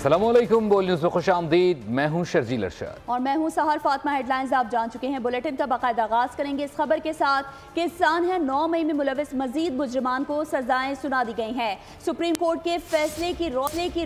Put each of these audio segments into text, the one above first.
अस्सलाम वालेकुम, बोल न्यूज़ में खुश आमदीद। मैं हूं शर्जील अरशद और मैं हूं सहर फातिमा। हेडलाइंस आप जान चुके हैं। बुलेटिन का बाकायदा आगाज करेंगे इस खबर के साथ कि इंसान है 9 मई में मुलविस मजीद मुजरिमान को सजाएं सुना दी गई हैं। सुप्रीम कोर्ट के फैसले की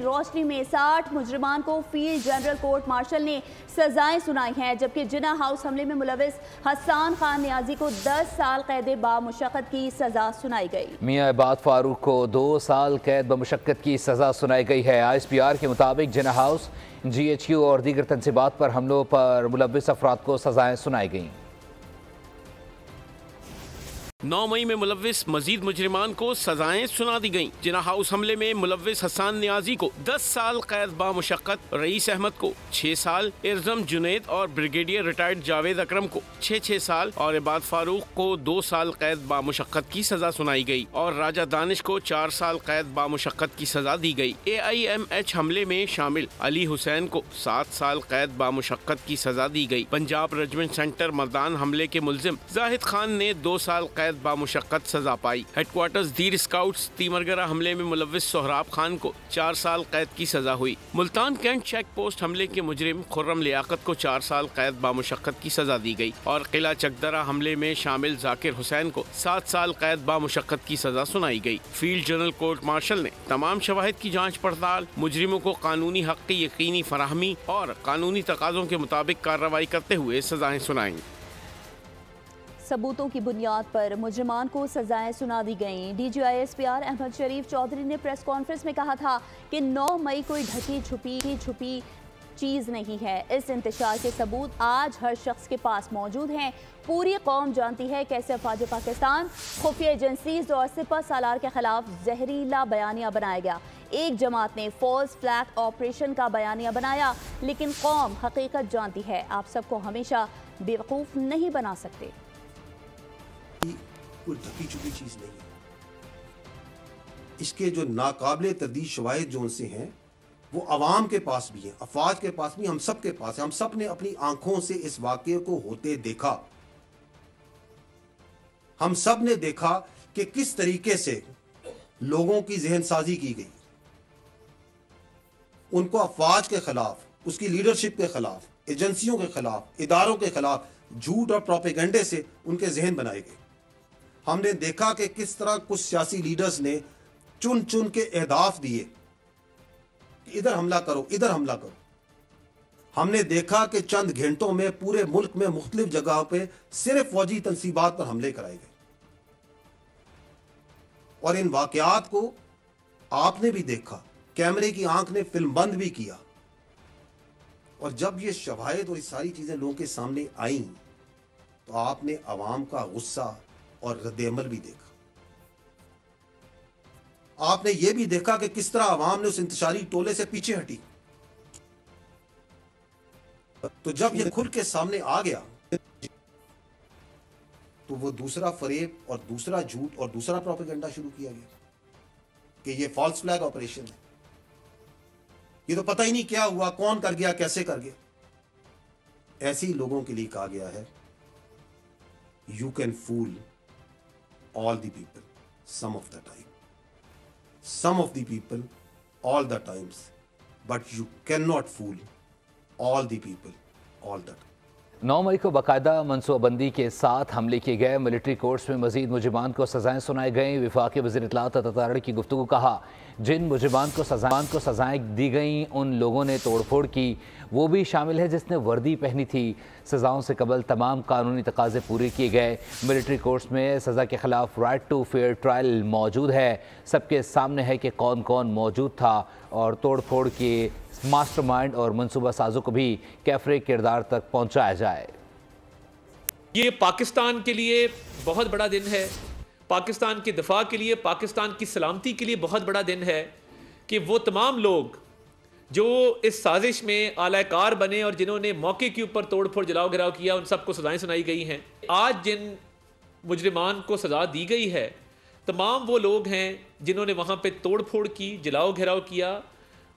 रोशनी में 60 मुजरिमान को फील्ड जनरल कोर्ट मार्शल ने सजाएं सुनाई हैं, जबकि जिना हाउस हमले में मुलविस हसन खान नियाजी को 10 साल कैद बामुशक्कत की सजा सुनाई गई। मियां इबाद फारूक को 2 साल कैद बामुशक्कत की सजा सुनाई गई है। ISPR के मुताबिक जिना हाउस, GHQ और दीगर तंसीबात पर हमलों पर मुलविस अफराद को सजाएं सुनाई गईं। 9 मई में मुलविस मजीद मुजरिमान को सजाएं सुना दी गईं। जिना हाउस हमले में मुलविस हसन नियाजी को 10 साल कैद बामुशक्कत, रईस अहमद को 6 साल, इरजम जुनैद और ब्रिगेडियर रिटायर्ड जावेद अकरम को 6 साल और इबाद फारूक को 2 साल कैद बामुशक्कत की सजा सुनाई गई और राजा दानिश को 4 साल कैद बामुशक्कत की सजा दी गई। AIMH हमले में शामिल अली हुसैन को 7 साल कैद बामुशक्कत की सजा दी गई। पंजाब रेजिमेंट सेंटर मर्दान हमले के मुलजिम जाहिद खान ने 2 साल कैद बामुशक्कत सजा पाई। हेडक्वार्टर्स दीर स्काउट्स तीमरगरा हमले में मुलविस सोहराब खान को 4 साल कैद की सजा हुई। मुल्तान कैंट चेक पोस्ट हमले के मुजरिम खुर्रम लियाकत को 4 साल कैद बामुशक्कत की सजा दी गई और किला चकदरा हमले में शामिल जाकिर हुसैन को 7 साल कैद बामुशक्कत की सजा सुनाई गई। फील्ड जनरल कोर्ट मार्शल ने तमाम शवाहिद की जाँच पड़ताल, मुजरिमों को कानूनी हक की यकीनी फराहमी और कानूनी तकाज़ों के मुताबिक कार्रवाई करते हुए सजाएं सुनाई। सबूतों की बुनियाद पर मुजरिमान को सजाएं सुना दी गईं। DG ISPR अहमद शरीफ चौधरी ने प्रेस कॉन्फ्रेंस में कहा था कि 9 मई कोई ढकी छुपी चीज़ नहीं है। इस इंतशार के सबूत आज हर शख्स के पास मौजूद हैं। पूरी कौम जानती है कैसे अफवाज पाकिस्तान, खुफिया एजेंसीज और सिपह सालार के खिलाफ जहरीला बयानिया बनाया गया। एक जमात ने फॉल्स फ्लैग ऑपरेशन का बयानिया बनाया, लेकिन कौम हकीकत जानती है। आप सबको हमेशा बेवकूफ़ नहीं बना सकते। कोई ढकी छुपी चीज नहीं है। इसके जो नाकाबिले तरदीद शवाहिद जो उनसे हैं वो अवाम के पास भी हैं, अफवाज के पास भी, हम सब के पास है। हम सब ने अपनी आंखों से इस वाक़े को होते देखा। हम सब ने देखा कि किस तरीके से लोगों की जहन साजी की गई, उनको अफवाज के खिलाफ, उसकी लीडरशिप के खिलाफ, एजेंसियों के खिलाफ, इदारों के खिलाफ झूठ और प्रोपेगेंडे से उनके जहन बनाए गए। हमने देखा कि किस तरह कुछ सियासी लीडर्स ने चुन चुन के अहदाफ दिए कि इधर हमला करो, इधर हमला करो। हमने देखा कि चंद घंटों में पूरे मुल्क में मुख्तलिफ जगहों पे सिर्फ फौजी तंसीबात पर हमले कराए गए और इन वाकयात को आपने भी देखा, कैमरे की आंख ने फिल्म बंद भी किया। और जब ये शवाहिद और ये सारी चीजें लोगों के सामने आई तो आपने अवाम का गुस्सा और रद्द-ए-अमल भी देखा। आपने यह भी देखा कि किस तरह अवाम ने उस इंतशारी टोले से पीछे हटी। तो जब ये खुल के सामने आ गया तो वो दूसरा फरेब और दूसरा झूठ और दूसरा प्रोपेगेंडा शुरू किया गया कि ये फॉल्स फ्लैग ऑपरेशन है, ये तो पता ही नहीं क्या हुआ, कौन कर गया, कैसे कर गया। ऐसे ही लोगों के लिए कहा गया है, you can fool all the people some of the time, some of the people all the times, but you cannot fool all the people all the time. 9 मई को बाकायदा मनसूबाबंदी के साथ हमले किए गए मिलिट्री कोर्ट्स में मजीद मुजरिमान को सजाएं सुनाई गईं। वफाकी वज़ीर इत्तलात अतातारड़ की गुफ्तगू कहा, जिन मुजरिमान को सजाएं दी गईं उन लोगों ने तोड़फोड़ की, वो भी शामिल है जिसने वर्दी पहनी थी। सज़ाओं से कबल तमाम कानूनी तकाज़े पूरे किए गए। मिलिट्री कोर्ट्स में सज़ा के खिलाफ राइट टू फेयर ट्रायल मौजूद है। सबके सामने है कि कौन कौन मौजूद था और तोड़फोड़ के मास्टरमाइंड और मनसूबा साजों को भी कैफरे किरदार तक पहुंचाया जाए। ये पाकिस्तान के लिए बहुत बड़ा दिन है, पाकिस्तान के दफा के लिए, पाकिस्तान की सलामती के लिए बहुत बड़ा दिन है कि वो तमाम लोग जो इस साजिश में आलाकार बने और जिन्होंने मौके के ऊपर तोड़ फोड़ जलाओ घिराव किया, उन सबको सजाएं सुनाई गई हैं। आज जिन मुजरिमान को सज़ा दी गई है तमाम वो लोग हैं जिन्होंने वहाँ पे तोड़ फोड़ की, जलाओ घिराव किया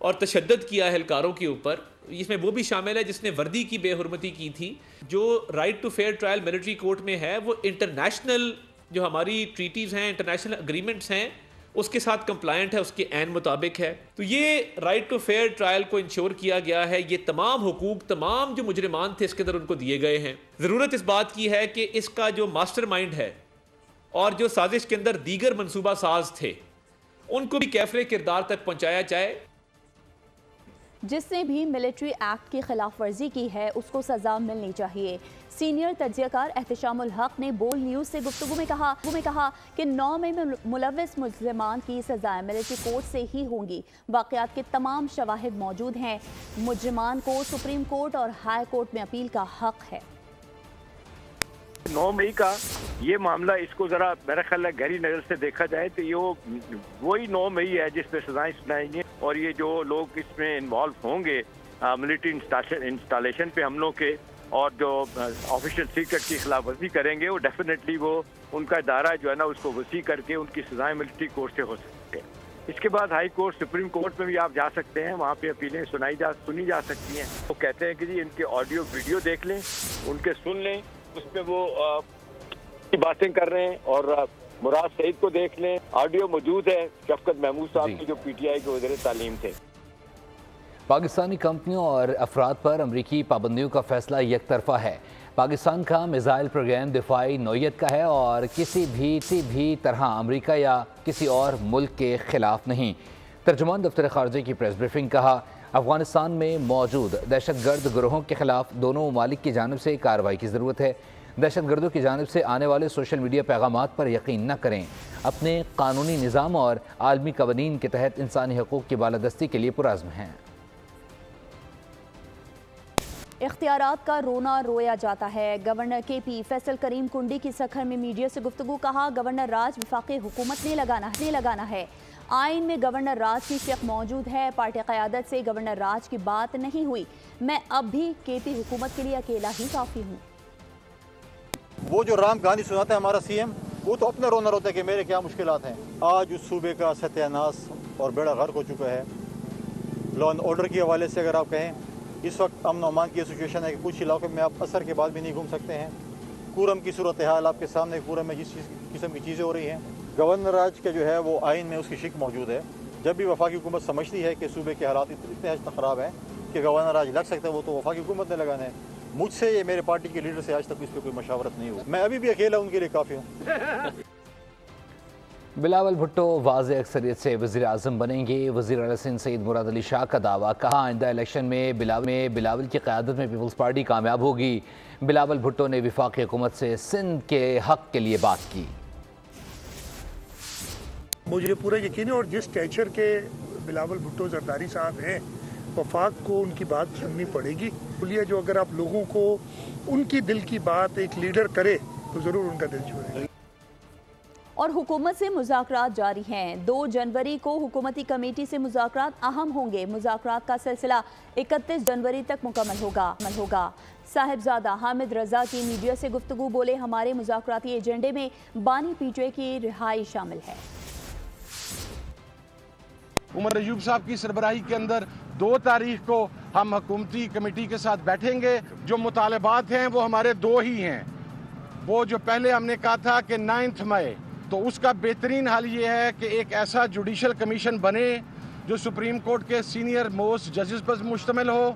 और तशद्दुद किया एहलकारों के ऊपर। इसमें वो भी शामिल है जिसने वर्दी की बेहुरमती की थी। जो right to fair trial military court में है वो इंटरनेशनल जो हमारी ट्रीटीज़ हैं, इंटरनेशनल एग्रीमेंट्स हैं, اس کے ساتھ کمپلائنٹ ہے، اس کے عین مطابق ہے. تو یہ رائٹ ٹو فیئر ٹرائل کو انشور کیا گیا ہے. یہ تمام حقوق تمام جو مجرمان تھے اس کے اندر ان کو دیے گئے ہیں. ضرورت اس بات کی ہے کہ اس کا جو ماسٹر مائنڈ ہے اور جو سازش کے اندر دیگر منصوبہ ساز تھے ان کو بھی کیفر کردار تک پہنچایا جائے. جس نے بھی ملٹری ایکٹ کی خلاف ورزی کی ہے اس کو سزا ملنی چاہیے. سینئر تجزیہ کار احتشام الحق نے بول نیوز سے گفتگو میں کہا کہ 9 مئی میں ملوث ملزمان کی سزائیں ملٹری کورٹ سے ہی ہوں گی. واقعات کے تمام شواہد موجود ہیں. مجرمان کو سپریم کورٹ اور ہائی کورٹ میں اپیل کا حق ہے. 9 مئی کا یہ معاملہ اس کو ذرا میرا خیال ہے گہری نظر سے دیکھا جائے تو یہ وہی 9 مئی ہے جس پہ سزائیں سنائیں گی. اور یہ جو لوگ اس میں انوالو ہوں گے ملٹری انسٹالیشن پہ حملوں کے اور جو آفیشیل سیکرٹ کی خلاف ورزی کریں گے وہ ڈیفینیٹلی وہ ان کا دائرہ جو ہے نا اس کو وسیع کر کے ان کی سزائیں ملٹری کورٹ سے ہو سکتی ہیں. اس کے بعد ہائی کورٹ سپریم کورٹ میں بھی آپ جا سکتے ہیں. وہاں پہ اپیلیں سنی جا سکتی ہیں. وہ کہتے ہیں کہ جی ان کے آڈیو ویڈیو دیکھ لیں، ان کے سن لیں، اس پہ وہ باتیں کر رہے ہیں. اور مراد سعید کو دیکھ لیں، آڈیو موجود ہے شفقت محمود صاحب کی جو پی ٹی آئی کے وزیر تعلیم تھے. پاکستانی کمپنیوں اور افراد پر امریکی پابندیوں کا فیصلہ یک طرفہ ہے. پاکستان کا میزائل پروگرام دفاعی نوعیت کا ہے اور کسی بھی طرح امریکہ یا کسی اور ملک کے خلاف نہیں. ترجمان دفتر خارجہ کی پریس بریفنگ کہا افغانستان میں موجود دہشت گرد گروہوں کے خلاف دونوں ممالک کی جانب سے کارروائی کی ضرورت ہے. دہشت گردوں کی جانب سے آنے والے سوشل میڈیا پیغامات پر یقین نہ کریں. اپنے قانونی نظام اور عالمی قوانین کے تحت انسانی حقوق کی بالادستی کے لیے پرعزم ہیں. اختیارات کا رونا رویا جاتا ہے. گورنر کے پی فیصل کریم کنڈی کی سکھر میں میڈیا سے گفتگو. کہا گورنر راج وفاقی حکومت نے لگانا ہے. آئین میں گورنر راج کی شق موجود ہے. پارٹی قیادت سے گورنر راج کی بات نہیں ہوئی. میں اب بھی کے پی حکومت کے لیے اکیلا ہی کافی ہوں. وہ جو رام کہانی سناتا ہے ہمارا سی ایم، وہ تو اپنا رونا روتا ہے کہ میرے کیا مشکلات ہیں. آج اس صوبے کا ستیہ ناس اور بیڑا غرق ہو چکا ہے. لا اینڈ آرڈر کے حوالے سے اگر آپ کہیں اس وقت امن و امان کی سچویشن ہے کہ کچھ علاقوں میں آپ عصر کے بعد بھی نہیں گھوم سکتے ہیں. کورم کی صورتحال آپ کے سامنے، کورم میں جس قسم کی چیزیں ہو رہی ہیں. گورنر راج کا جو ہے وہ آئین میں اس کی شک موجود ہے. جب بھی وفاقی حکومت سمجھتی ہے کہ صوبے کے حالات اتنے حد تک خراب ہیں کہ گورنر راج لگ سکتا ہے، وہ تو وفاقی حکومت نے لگانا ہے. مجھ سے یا میرے پارٹی کے لیڈر سے آج تک اس پہ کوئی مشاورت نہیں ہوئی. میں ابھی بھی اکیلا ان کے لیے کافی ہوں. بلاول بھٹو واضح اکثریت سے وزیر اعظم بنیں گے. وزیر اعلیٰ سندھ سید مراد علی شاہ کا دعویٰ. کہا آئندہ الیکشن میں بلاول کی قیادت میں پیپلز پارٹی کامیاب ہوگی. بلاول بھٹو نے وفاقی حکومت سے سندھ کے حق کے لیے بات کی. مجھے پورا یقین ہے اور جس ٹیچر کے بلاول بھٹو زرداری صاحب ہیں وفاق کو ان کی بات سننی پڑے گی. بولیے جو اگر آپ لوگوں کو ان کی دل کی بات ایک لیڈر کرے تو ضرور ان کا دل چھوڑے. اور حکومت سے مذاکرات جاری ہیں. 2 جنوری کو حکومتی کمیٹی سے مذاکرات اہم ہوں گے. مذاکرات کا سلسلہ 31 جنوری تک مکمل ہوگا. صاحبزادہ حامد رضا کی میڈیا سے گفتگو. بولے ہمارے مذاکراتی ایجنڈے میں بانی پی ٹی آئی کی رہائی شامل ہے. عمر ایوب صاحب کی سربراہی کے اندر 2 تاریخ کو ہم حکومتی کمیٹی کے ساتھ بیٹھیں گے. جو مطالبات ہیں وہ ہمارے 2 ہی ہیں. وہ جو پہلے ہم نے کہا تھا کہ 9 مئی، تو اس کا بہترین حل یہ ہے کہ ایک ایسا جوڈیشل کمیشن بنے جو سپریم کورٹ کے سینئر موسٹ ججز پر مشتمل ہو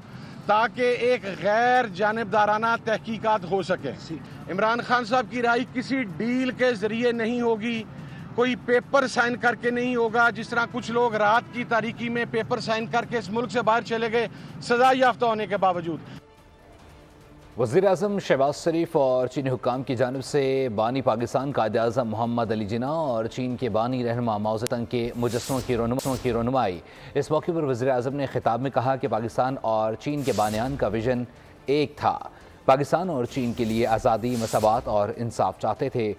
تاکہ ایک غیر جانبدارانہ تحقیقات ہو سکے. عمران خان صاحب کی رہائی کسی ڈیل کے ذریعے نہیں ہوگی، کوئی پیپر سائن کر کے نہیں ہوگا. جس طرح کچھ لوگ رات کی تاریکی میں پیپر سائن کر کے اس ملک سے باہر چلے گئے سزا یافتہ ہونے کے باوجود. وزیر اعظم شہباز شریف اور چینی حکام کی جانب سے بانی پاکستان قائد اعظم محمد علی جناح اور چین کے بانی رہنما ماؤ زیدونگ کے مجسموں کی رونمائی. اس موقع پر وزیر اعظم نے خطاب میں کہا کہ پاکستان اور چین کے بانیان کا ویژن ایک تھا. پاکستان اور چین کے لیے آزادی، مساوات اور انصاف چاہتے تھے.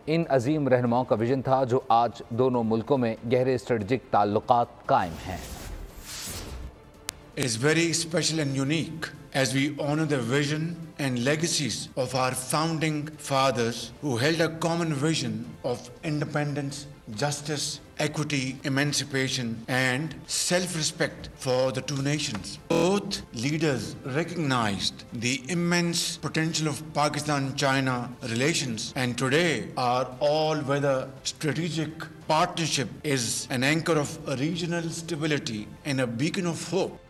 ان عظیم رہنماؤں کا ویژن تھا جو آج دونوں ملکوں میں گہرے اسٹریٹجک تعلقات قائم ہیں. is very special and unique as we honor the vision and legacies of our founding fathers who held a common vision of independence, justice, equity, emancipation, and self-respect for the two nations. Both leaders recognized the immense potential of Pakistan-China relations, and today our all-weather strategic partnership is an anchor of regional stability and a beacon of hope.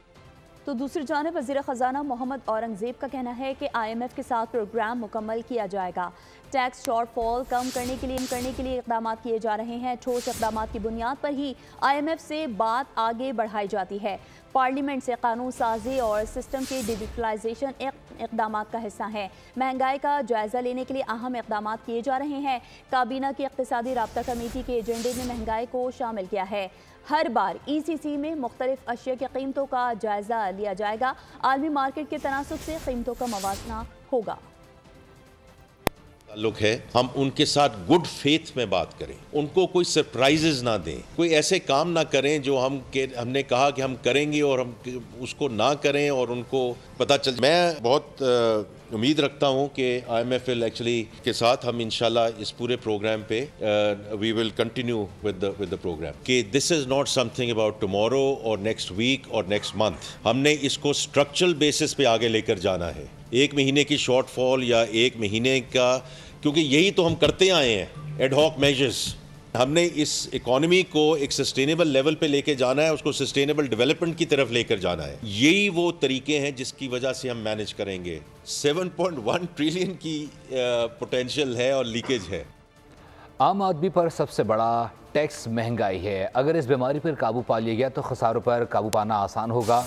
تو دوسری جانب وزیر خزانہ محمد اورنگزیب کا کہنا ہے کہ IMF کے ساتھ پروگرام مکمل کیا جائے گا. ٹیکس شارٹ فال کم کرنے کے لیے اقدامات کیے جا رہے ہیں. ٹھوس اقدامات کی بنیاد پر ہی IMF سے بات آگے بڑھائی جاتی ہے. پارلیمنٹ سے قانون سازی اور سسٹم کے ڈیجیٹلائزیشن اقدامات کا حصہ ہیں. مہنگائی کا جائزہ لینے کے لیے اہم اقدامات کیے جا رہے ہیں. کابینہ کی اقتصادی رابطہ کمیٹی کے ایجنڈے میں مہنگائی کو شامل کیا ہے. ہر بار ECC میں مختلف اشیاء کی قیمتوں کا جائزہ لیا جائے گا. عالمی مارکیٹ کے تناسب سے قیمتوں کا موازنہ ہوگا. تعلق ہے ہم ان کے ساتھ گڈ فیتھ میں بات کریں, ان کو کوئی سرپرائزز نہ دیں, کوئی ایسے کام نہ کریں جو ہم نے کہا کہ ہم کریں گے اور ہم اس کو نہ کریں اور ان کو پتہ چل. میں بہت امید رکھتا ہوں کہ IMF ایکچولی کے ساتھ ہم انشاءاللہ اس پورے پروگرام پہ we will continue with the program کہ this is not something about tomorrow اور نیکسٹ ویک اور نیکسٹ منتھ. ہم نے اس کو اسٹرکچرل بیسس پہ آگے لے کر جانا ہے. ایک مہینے کی شارٹ فال یا ایک مہینے کا, کیونکہ یہی تو ہم کرتے آئے ہیں ایڈ ہاک میجرز. ہم نے اس اکانومی کو ایک سسٹینیبل لیول پہ لے کے جانا ہے, اس کو سسٹینیبل ڈیولپمنٹ کی طرف لے کر جانا ہے. یہی وہ طریقے ہیں جس کی وجہ سے ہم مینیج کریں گے. 7.1 ٹریلین کی پوٹینشیل ہے اور لیکیج ہے. عام آدمی پر سب سے بڑا ٹیکس مہنگائی ہے. اگر اس بیماری پر قابو پا لیا گیا تو خساروں پر قابو پانا آسان ہوگا.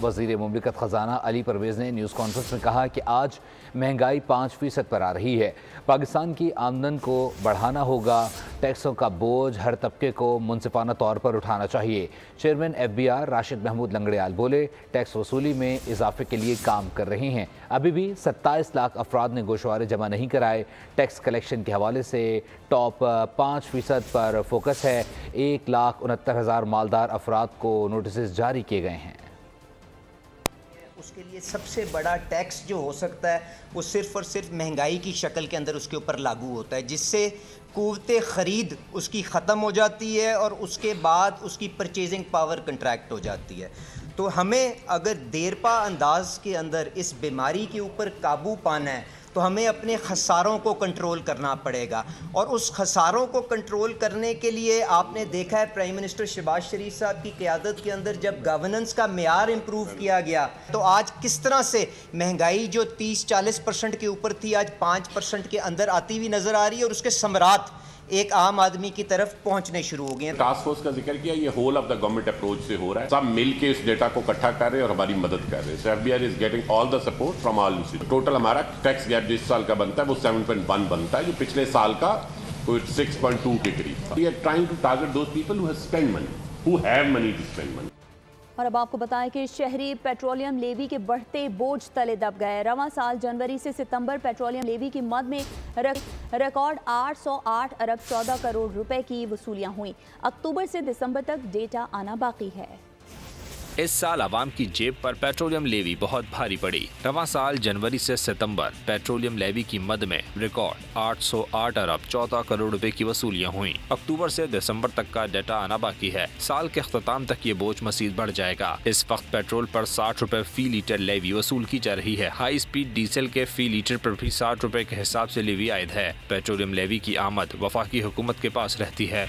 وزیر مملکت خزانہ علی پرویز نے نیوز کانفرنس میں کہا کہ آج مہنگائی 5% پر آ رہی ہے. پاکستان کی آمدن کو بڑھانا ہوگا. ٹیکسوں کا بوجھ ہر طبقے کو منصفانہ طور پر اٹھانا چاہیے. چیئرمین FBR راشد محمود لنگڑیال بولے ٹیکس وصولی میں اضافے کے لیے کام کر رہے ہیں. ابھی بھی 27 لاکھ افراد نے گوشوارے جمع نہیں کرائے. ٹیکس کلیکشن کے حوالے سے ٹاپ 5% پر فوکس ہے. 1,69,000 مالدار افراد کو نوٹسز جاری کیے گئے ہیں. اس کے لیے سب سے بڑا ٹیکس جو ہو سکتا ہے وہ صرف اور صرف مہنگائی کی شکل کے اندر اس کے اوپر لاگو ہوتا ہے, جس سے قوت خرید اس کی ختم ہو جاتی ہے اور اس کے بعد اس کی پرچیزنگ پاور کنٹریکٹ ہو جاتی ہے. تو ہمیں اگر دیرپا انداز کے اندر اس بیماری کے اوپر قابو پانا ہے تو ہمیں اپنے خساروں کو کنٹرول کرنا پڑے گا. اور اس خساروں کو کنٹرول کرنے کے لیے آپ نے دیکھا ہے پرائم منسٹر شہباز شریف صاحب کی قیادت کے اندر جب گورننس کا معیار امپروو کیا گیا تو آج کس طرح سے مہنگائی جو 30-40% کے اوپر تھی آج 5% کے اندر آتی ہوئی نظر آ رہی ہے اور اس کے ثمرات ایک عام آدمی کی طرف پہنچنے شروع ہو گئے ہیں. ٹاسک فورس کا ذکر کیا, یہ whole of the government approach سے ہو رہا ہے. سب مل کے اس ڈیٹا کو اکٹھا کر رہے ہیں اور ہماری مدد کر رہے ہیں. FBR is getting all the support from all institute. Total ہمارا ٹیکس گیپ جس سال کا بنتا ہے وہ 7.1 بنتا ہے, جو پچھلے سال کا 6.2 کے قریب تھا. We are trying to target those people who have spent money, who have money to spend money. اور اب آپ کو بتائیں کہ شہری پیٹرولیم لیوی کے بڑھتے بوجھ تلے دب گئے. رواں سال جنوری سے ستمبر پیٹرولیم لیوی کی مد میں ریکارڈ 808 ارب 14 کروڑ روپے کی وصولیاں ہوئیں. اکتوبر سے دسمبر تک ڈیٹا آنا باقی ہے. اس سال عوام کی جیب پر پیٹرولیم لیوی بہت بھاری پڑی. رواں سال جنوری سے ستمبر پیٹرولیم لیوی کی مد میں ریکارڈ 808 ارب 14 کروڑ روپے کی وصولیاں ہوئیں. اکتوبر سے دسمبر تک کا ڈیٹا آنا باقی ہے. سال کے اختتام تک یہ بوجھ مزید بڑھ جائے گا. اس وقت پیٹرول پر 60 روپے فی لیٹر لیوی وصول کی جا رہی ہے. ہائی اسپیڈ ڈیزل کے فی لیٹر پر بھی 60 روپے کے حساب سے لیوی عائد ہے. پیٹرولیم لیوی کی آمد وفاقی حکومت کے پاس رہتی ہے.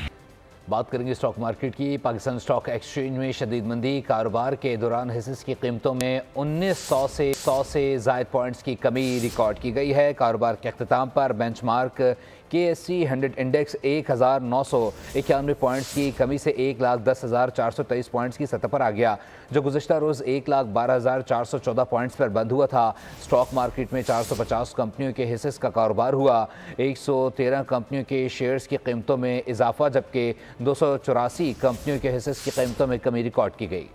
بات کریں گے اسٹاک مارکیٹ کی. پاکستان اسٹاک ایکسچینج میں شدید مندی. کاروبار کے دوران حصص کی قیمتوں میں 1900 سے زائد پوائنٹس کی کمی ریکارڈ کی گئی ہے. کاروبار کے اختتام پر benchmark KSE 100 index 1991 points کی کمی سے 1,10,423 پوائنٹس کی سطح پر آ گیا, جو گزشتہ روز 1,12,414 پوائنٹس پر بند ہوا تھا. اسٹاک مارکیٹ میں 450 کمپنیوں کے حصص کا کاروبار ہوا. 113 کمپنیوں کے شیئرز کی قیمتوں میں اضافہ جبکہ 284 کمپنیوں کے حصص کی قیمتوں میں کمی ریکارڈ کی گئی.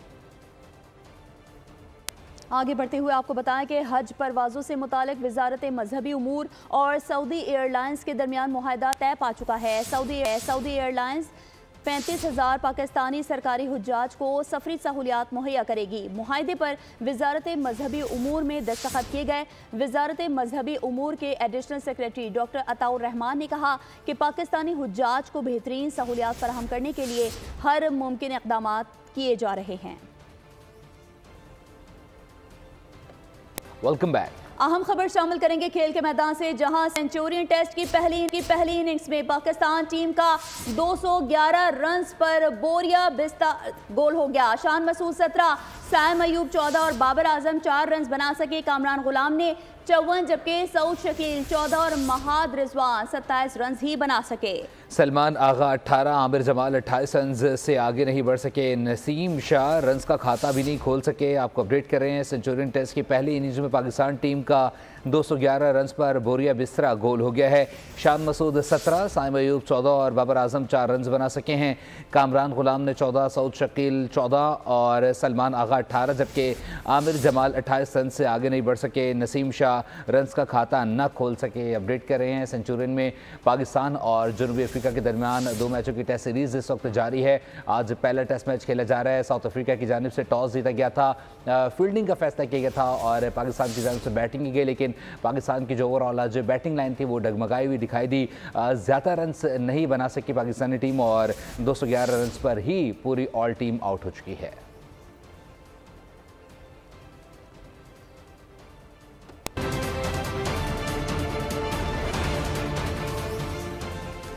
آگے بڑھتے ہوئے آپ کو بتائیں کہ حج پروازوں سے متعلق وزارت مذہبی امور اور سعودی ایئر لائنز کے درمیان معاہدہ طے پا چکا ہے. سعودی ایئر لائنز 35,000 पाकिस्तानी सरकारी हुज्जाज को सफरी सहूलियात मुहैया करेगी। मुआहदे पर वजारत मजहबी उमूर में दस्तखत किए गए। वजारत मजहबी उमूर के additional secretary doctor Ataur Rahman ने कहा कि पाकिस्तानी हुज्जाज को बेहतरीन सहूलियात फराहम करने के लिए हर मुमकिन इक़दाम किए जा रहे हैं। Welcome back. अहम खबर शामिल करेंगे खेल के मैदान से, जहां सेंचुरियन टेस्ट की पहली इनिंग्स में पाकिस्तान टीम का 211 रन्स पर बोरिया बिस्ता गोल हो गया। शान मसूद 17, साइम अयूब 14 और बाबर आजम 4 रन्स बना सके। कामरान गुलाम ने 54 जबकि सऊद शकील 14 और महाद रिजवान 27 रन्स ही बना सके। सलमान आगा 18, आमिर जमाल 28 रन्स से आगे नहीं बढ़ सके। नसीम शाह रन्स का खाता भी नहीं खोल सके। आपको अपडेट कर रहे हैं, सेंचुरियन टेस्ट की पहली इनिंग्स में पाकिस्तान टीम का 211 रन्स पर बोरिया बिस्तरा गोल हो गया है। शान मसूद 17, साइम अयूब 14 और बाबर आजम 4 रन्स बना सके हैं। कामरान गुलाम ने 14, सऊद शकील 14 और सलमान आगा 18 जबकि आमिर जमाल 28 रन से आगे नहीं बढ़ सके। नसीम शाह रन्स का खाता न खोल सके। अपडेट कर रहे हैं, सेंचुरियन में पाकिस्तान और जनूबी अफ्रीका के दरमियान 2 मैचों की टेस्ट सीरीज़ इस वक्त जारी है। आज पहला टेस्ट मैच खेला जा रहा है। साउथ अफ्रीका की जानिब से टॉस जीता गया था, फील्डिंग का फैसला किया गया था और पाकिस्तान की जानिब से बैटिंग की गई, लेकिन पाकिस्तान की जो ओवरऑल आज बैटिंग लाइन थी वो डगमगाई हुई दिखाई दी। ज़्यादा रन्स नहीं बना सकी पाकिस्तानी टीम और 211 रन्स पर ही पूरी ऑल टीम आउट हो चुकी है।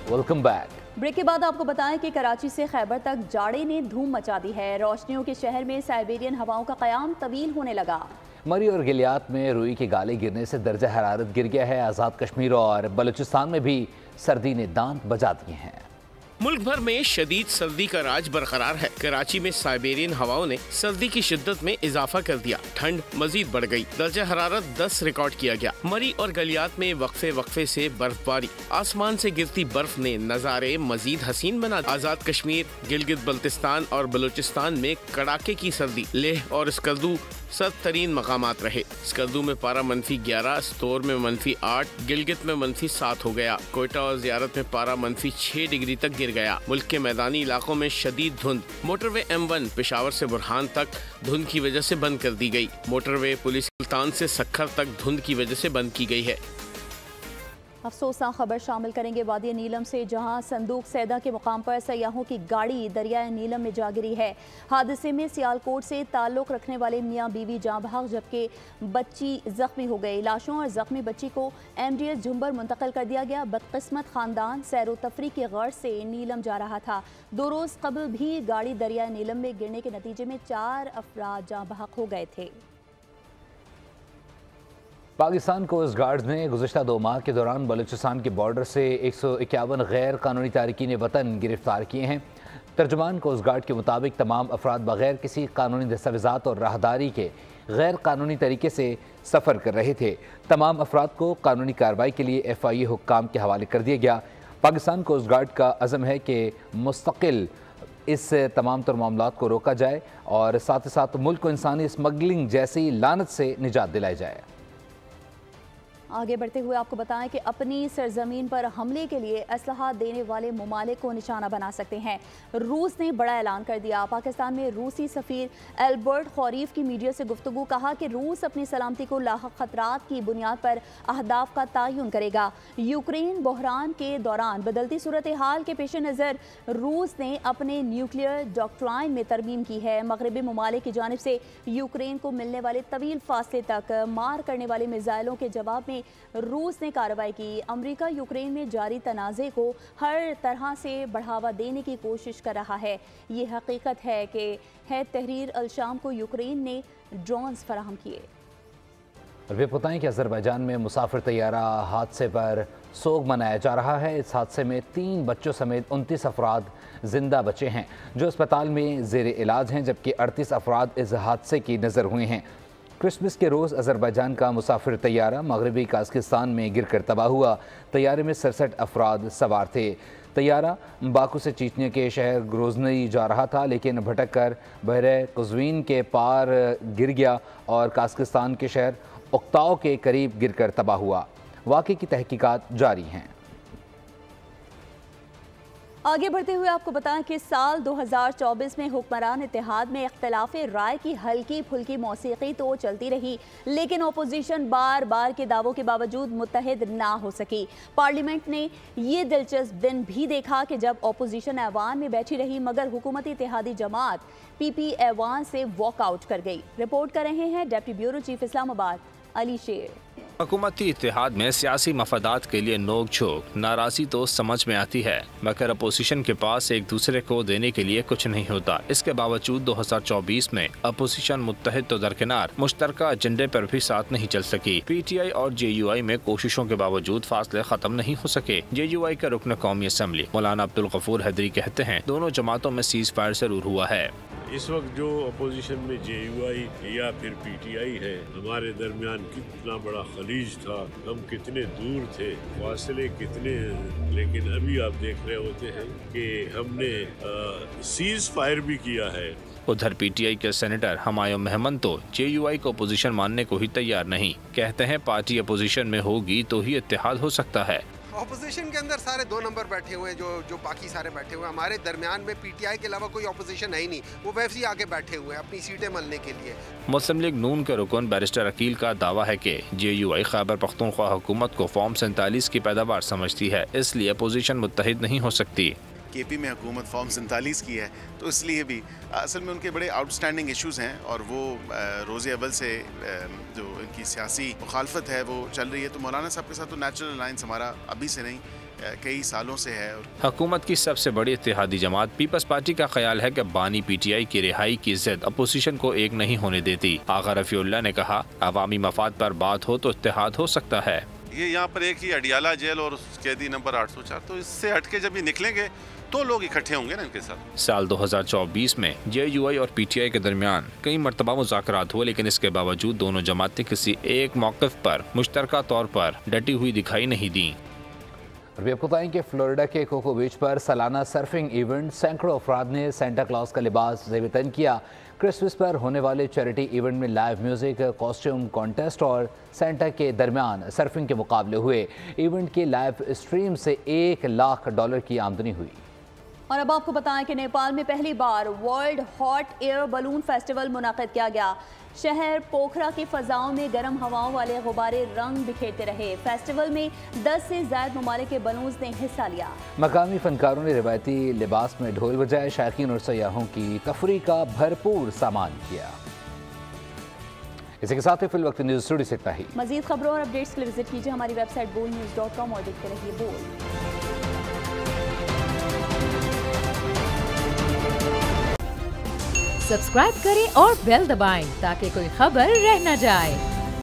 Welcome back. ब्रेक के बाद आपको बताएं कि कराची से खैबर तक जाड़े ने धूम मचा दी है। रोशनियों के शहर में साइबेरियन हवाओं का क़याम तवील होने लगा। मरी और गिलियात में रुई के गाले गिरने से दर्जा हरारत गिर गया है। आज़ाद कश्मीर और बलूचिस्तान में भी सर्दी ने दांत बजा दिए हैं। मुल्क भर में शदीद सर्दी का राज बरकरार है। कराची में साइबेरियन हवाओं ने सर्दी की शिद्दत में इजाफा कर दिया। ठंड मजीद बढ़ गई। दर्जा हरारत 10 रिकॉर्ड किया गया। मरी और गलियात में वक्फे से बर्फबारी, आसमान से गिरती बर्फ ने नज़ारे मजीद हसीन बना। आज़ाद कश्मीर, गिलगित बल्तिस्तान और बलूचिस्तान में कड़ाके की सर्दी। लेह और स्कर्दू सर्द तरीन मकामात रहे। स्कर्दू में पारा -11, स्टोर में -8, गिलगित में -7 हो गया। कोयटा और ज़ियारत में पारा -6 डिग्री तक गिर गया। मुल्क के मैदानी इलाकों में शदीद धुंध। मोटरवे M1 पेशावर से बुरहान तक धुंध की वजह से बंद कर दी गई। मोटरवे पुलिस सुल्तान से सखर तक धुंध की वजह से बंद की गई है। अफसोसनाक खबर शामिल करेंगे वादी नीलम से, जहां संदूक सैदा के मुकाम पर सयाहों की गाड़ी दरियाए नीलम में जा गिरी है। हादसे में सियालकोट से ताल्लुक रखने वाले मियां बीवी जाँ बहक जबकि बच्ची जख्मी हो गई। लाशों और जख्मी बच्ची को MDS झुंबर मुंतकिल कर दिया गया। बदकिस्मत खानदान सैर व तफरी की गर्ज से नीलम जा रहा था। 2 रोज़ कबल भी गाड़ी दरियाए नीलम में गिरने के नतीजे में 4 अफराद जाँ बहक हो गए थे। पाकिस्तान कोस्ट गार्ड ने गुज़िश्ता 2 माह के दौरान बलूचिस्तान के बॉर्डर से 151 गैर कानूनी तारकीन वतन गिरफ्तार किए हैं। तर्जुमान कोस्ट गार्ड के मुताबिक तमाम अफराद बगैर किसी कानूनी दस्तावेज़ात और राहदारी के गैर कानूनी तरीके से सफ़र कर रहे थे। तमाम अफराद को कानूनी कार्रवाई के लिए FIA हुक्काम के हवाले कर दिया गया। पाकिस्तान कोस्ट गार्ड का अज़म है कि मुस्तकिल इस तमाम तर मामलात को रोका जाए और साथ ही साथ मुल्क को इंसानी स्मगलिंग जैसी लानत से निजात दिलाई जाए। आगे बढ़ते हुए आपको बताएं कि अपनी सरजमीन पर हमले के लिए असलहा देने वाले ममालिक को निशाना बना सकते हैं। रूस ने बड़ा ऐलान कर दिया। पाकिस्तान में रूसी सफ़ीर एल्बर्ट खौरीफ की मीडिया से गुफ्तगू, कहा कि रूस अपनी सलामती को लाहक खतरात की बुनियाद पर अहदाफ का तयन करेगा। यूक्रेन बहरान के दौरान बदलती सूरत हाल के पेश नज़र रूस ने अपने न्यूक्लियर डॉक्ट्राइन में तरमीम की है। मगरबी ममालिक की जानिब से यूक्रेन को मिलने वाले तवील फासले तक मार करने वाले मिसाइलों के जवाब में रूस ने कार्रवाई की। अमेरिका यूक्रेन में जारी तनाज़े को हर तरह से बढ़ावा देने की कोशिश कर रहा है। ये हकीकत है कि तहरीर अल शाम को यूक्रेन ने ड्रोन्स फराहम किए। और वे बताएं कि अज़रबैजान में मुसाफिर तैयारा हादसे पर सोग मनाया जा रहा है। इस हादसे में 3 बच्चों समेत 29 अफराद जिंदा बचे हैं जो अस्पताल में ज़ेर इलाज हैं, जबकि 38 अफराद इस हादसे की नज़र हुए हैं। क्रिसमस के रोज़ अज़रबैजान का मुसाफिर तैयारा मगरबी काज़किस्तान में गिरकर तबाह हुआ। तैयारे में 67 अफराद सवार थे। तैयारा बाकू से चीचन्या के शहर ग्रोजनी जा रहा था, लेकिन भटक कर बहरे कुज़वीन के पार गिर गया और काज़किस्तान के शहर उक्ताओ के करीब गिरकर तबाह हुआ। वाक़े की तहकीकात जारी हैं। आगे बढ़ते हुए आपको बताएं कि साल 2024 में हुक्मरान इत्तेहाद में इख्तिलाफ राय की हल्की फुल्की मौसीकी तो चलती रही, लेकिन अपोजिशन बार बार के दावों के बावजूद मुत्तहिद ना हो सकी। पार्लियामेंट ने ये दिलचस्प दिन भी देखा कि जब अपोजिशन ऐवान में बैठी रही मगर हुकूमती इत्तेहादी जमात PP ऐवान से वॉकआउट कर गई। रिपोर्ट कर रहे हैं deputy bureau chief Islamabad Ali शेर। हुकूमती इत्तेहाद में सियासी मफादात के लिए नोक झोंक नाराज़ी तो समझ में आती है, मगर अपोजिशन के पास एक दूसरे को देने के लिए कुछ नहीं होता। इसके बावजूद 2024 में अपोजिशन मुत्तहिद तो दरकिनार मुश्तरका एजेंडे पर भी साथ नहीं चल सकी। PTI और JUI में कोशिशों के बावजूद फासले खत्म नहीं हो सके। JUI का रुकन कौमी असम्बली मौलाना अब्दुल गफूर हैदरी कहते हैं दोनों जमातों में सीज फायर जरूर हुआ है। इस वक्त जो अपोजिशन में JUI या फिर PTI है, हमारे दरमियान कितना बड़ा खलीज था, हम कितने दूर थे, फासले कितने हैं, लेकिन अभी आप देख रहे होते हैं कि हमने सीज फायर भी किया है। उधर PTI के सेनेटर हमायूं महमद तो JUI को अपोजिशन मानने को ही तैयार नहीं। कहते हैं पार्टी अपोजिशन में होगी तो ही इत्तेहाद हो सकता है। अपोजिशन के अंदर सारे 2 नंबर बैठे हुए हैं, जो बाकी सारे बैठे हुए हैं। हमारे दरमियान में PTI के अलावा कोई अपोजिशन है ही नहीं, वो वैसे ही आगे बैठे हुए हैं अपनी सीटें मलने के लिए। मुस्लिम लीग नून के रुकन बैरिस्टर अकील का दावा है कि JUI खैबर पख्तूनख्वा हुकूमत को फॉर्म 47 की पैदावार समझती है, इसलिए अपोजिशन मुत्तहिद नहीं हो सकती। KP में हुकूमत फॉर्म 47 की है, तो इसलिए भी असल में उनके बड़े आउटस्टैंडिंग इश्यूज़ हैं और वो रोज़े अव्वल से जो इनकी सियासी मुखालफत है वो चल रही है। तो मौलाना साहब के साथ तो नेचुरल अलायंस हमारा अभी से नहीं कई सालों से है। हुकूमत की सबसे बड़ी इत्तेहादी जमात पीपल्स पार्टी का ख्याल है कि बानी PTI की रिहाई की जिद अपोजिशन को एक नहीं होने देती। आगा रफीउल्लाह ने कहा अवामी मफाद पर बात हो तो इत्तेहाद हो सकता है। ये यहाँ पर एक ही अडियाला जेल और कैदी नंबर 804, तो इससे हटके जब ये निकलेंगे तो लोग इकट्ठे होंगे ना इनके साथ। साल 2024 में JUI और PTI के दरमियान कई मरतबा मुज़ाकरात हुए, लेकिन इसके बावजूद दोनों जमातें किसी एक मौक़िफ़ पर मुश्तरका तौर पर डटी हुई दिखाई नहीं दी। अभी आपको बताएं कि फ्लोरिडा के कोको बीच पर सालाना सर्फिंग इवेंट सैकड़ों अफराद ने सेंटा क्लॉज का लिबास ज़ेब-ए-तन किया। क्रिसमस पर होने वाले चैरिटी इवेंट में लाइव म्यूजिक, कॉस्ट्यूम कॉन्टेस्ट और सेंटा के दरमियान सर्फिंग के मुकाबले हुए। इवेंट की लाइव स्ट्रीम से $1 लाख की आमदनी हुई। और अब आपको बताएं कि नेपाल में पहली बार world hot air balloon festival मुनाकिद किया गया। शहर पोखरा की फजाओं में गर्म हवाओं वाले गुब्बारे रंग बिखेरते रहे। फेस्टिवल में 10 से ज़ायद ममालिक के बलून्स ने हिस्सा लिया। मकामी फनकारों ने रिवायती लिबास में ढोल बजाए, शायकीन और सयाहों की तफरीह का भरपूर सामान किया। इसी के साथ ही फिल वक्त न्यूज़ स्टूडियो से इतना ही। मज़ीद खबरों और अपडेट्स के लिए विजिट कीजिए हमारी वेबसाइट boldnews.com और देखते रहिए बोल। सब्सक्राइब करें और बेल दबाएं ताकि कोई खबर रह न जाए।